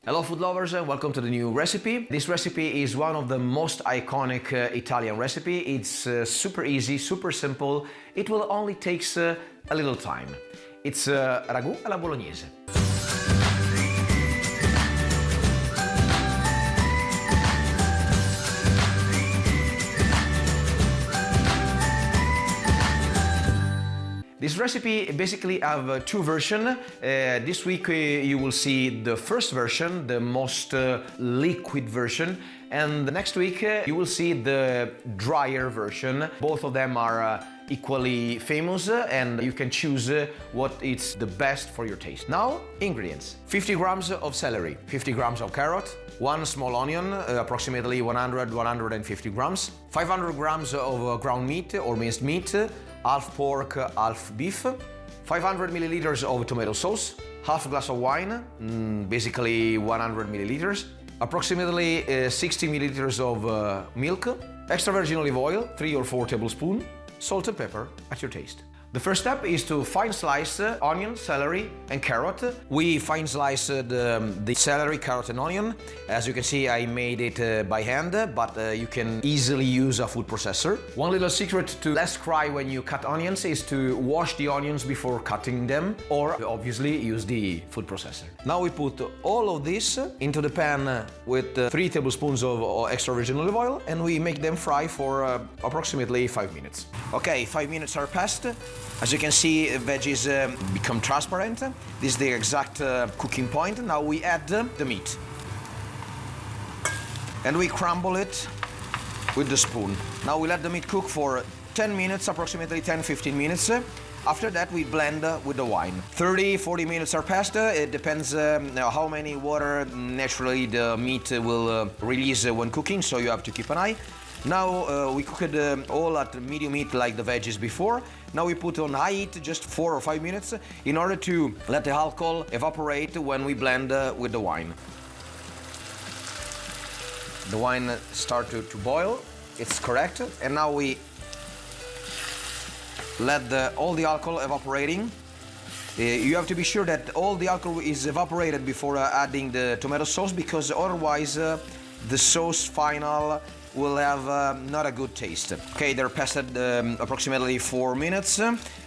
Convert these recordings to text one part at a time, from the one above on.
Hello food lovers, welcome to the new recipe. This recipe is one of the most iconic Italian recipe. It's super easy, super simple. It will only takes a little time. It's ragù alla bolognese. This recipe basically have two versions. This week you will see the first version, the most liquid version, and the next week you will see the drier version. Both of them are equally famous and you can choose what is the best for your taste. Now, ingredients. 50 grams of celery, 50 grams of carrot, one small onion, approximately 100-150 grams, 500 grams of ground meat or minced meat, half pork, half beef, 500 milliliters of tomato sauce, half a glass of wine, basically 100 milliliters, approximately 60 milliliters of milk, extra virgin olive oil, 3 or 4 tablespoons, salt and pepper at your taste. The first step is to fine slice onion, celery and carrot. We fine slice the celery, carrot and onion. As you can see, I made it by hand, but you can easily use a food processor. One little secret to less cry when you cut onions is to wash the onions before cutting them, or obviously use the food processor. Now we put all of this into the pan with 3 tablespoons of extra virgin olive oil, and we make them fry for approximately 5 minutes. Okay, 5 minutes are passed. As you can see, veggies become transparent. This is the exact cooking point. Now we add the meat. And we crumble it with the spoon. Now we let the meat cook for 10 minutes, approximately 10-15 minutes. After that, we blend with the wine. 30-40 minutes are passed. It depends how many water naturally the meat will release when cooking, so you have to keep an eye. Now we cook it all at medium heat like the veggies before. Now we put on high heat just 4 or 5 minutes in order to let the alcohol evaporate when we blend with the wine. The wine starts to boil, it's correct, and now we let all the alcohol evaporating. You have to be sure that all the alcohol is evaporated before adding the tomato sauce, because otherwise the sauce final will have not a good taste. Okay, they're passed approximately 4 minutes.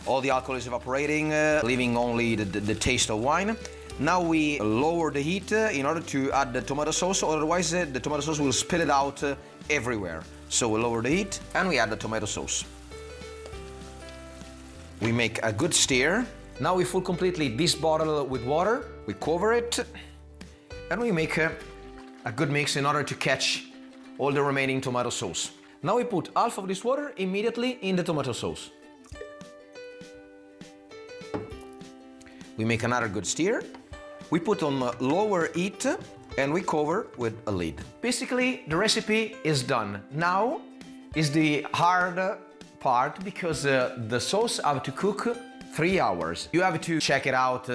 All the alcohol is evaporating, leaving only the taste of wine. Now we lower the heat in order to add the tomato sauce, otherwise the tomato sauce will spill it out everywhere. So we lower the heat and we add the tomato sauce. We make a good stir. Now we fill completely this bottle with water, we cover it, and we make a good mix in order to catch all the remaining tomato sauce. Now we put half of this water immediately in the tomato sauce. We make another good stir. We put on lower heat and we cover with a lid. Basically, the recipe is done. Now is the hard part, because the sauce have to cook 3 hours. You have to check it out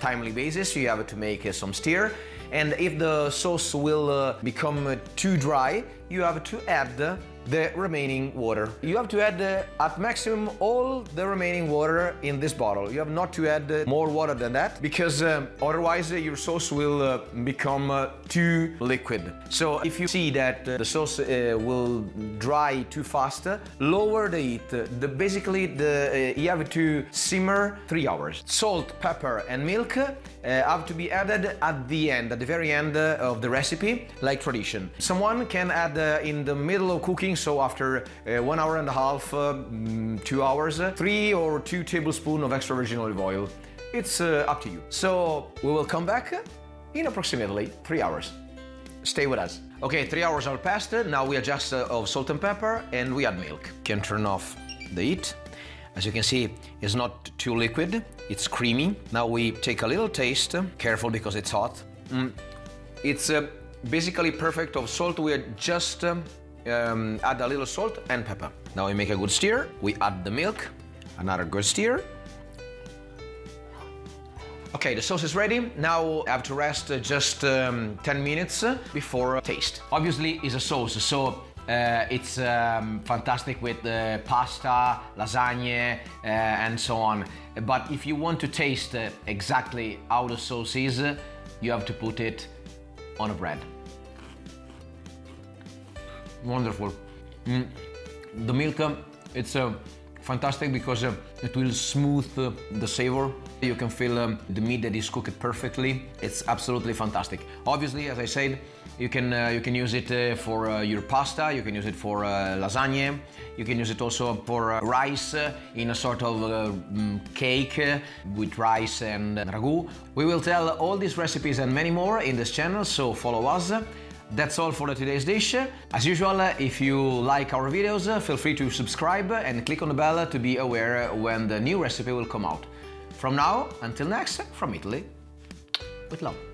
timely basis. You have to make some stir. And if the sauce will become too dry, you have to add the remaining water. You have to add at maximum all the remaining water in this bottle. You have not to add more water than that, because otherwise your sauce will become too liquid. So if you see that the sauce will dry too fast, lower the heat. Basically, you have to simmer 3 hours. Salt, pepper and milk have to be added at the end, at the very end of the recipe, like tradition. Someone can add in the middle of cooking, so after 1 hour and a half, 2 hours, 3 or 2 tablespoons of extra virgin olive oil. It's up to you. So we will come back in approximately 3 hours. Stay with us. Okay, 3 hours are passed. Now we adjust of salt and pepper and we add milk. Can turn off the heat. As you can see, it's not too liquid, it's creamy. Now we take a little taste. Careful because it's hot. It's basically perfect of salt. We just add a little salt and pepper. Now we make a good stir. We add the milk, another good stir. Okay, the sauce is ready. Now I have to rest just 10 minutes before taste. Obviously, it's a sauce, so it's fantastic with pasta, lasagne, and so on. But if you want to taste exactly how the sauce is, you have to put it on a bread. Wonderful. The milk, it's fantastic because it will smooth the savor. You can feel the meat that is cooked perfectly. It's absolutely fantastic. Obviously, as I said, you can use it for your pasta, you can use it for lasagna, you can use it also for rice in a sort of cake with rice and ragu. We will tell all these recipes and many more in this channel, so follow us. That's all for today's dish. As usual, if you like our videos, feel free to subscribe and click on the bell to be aware when the new recipe will come out. From now until next, from Italy, with love.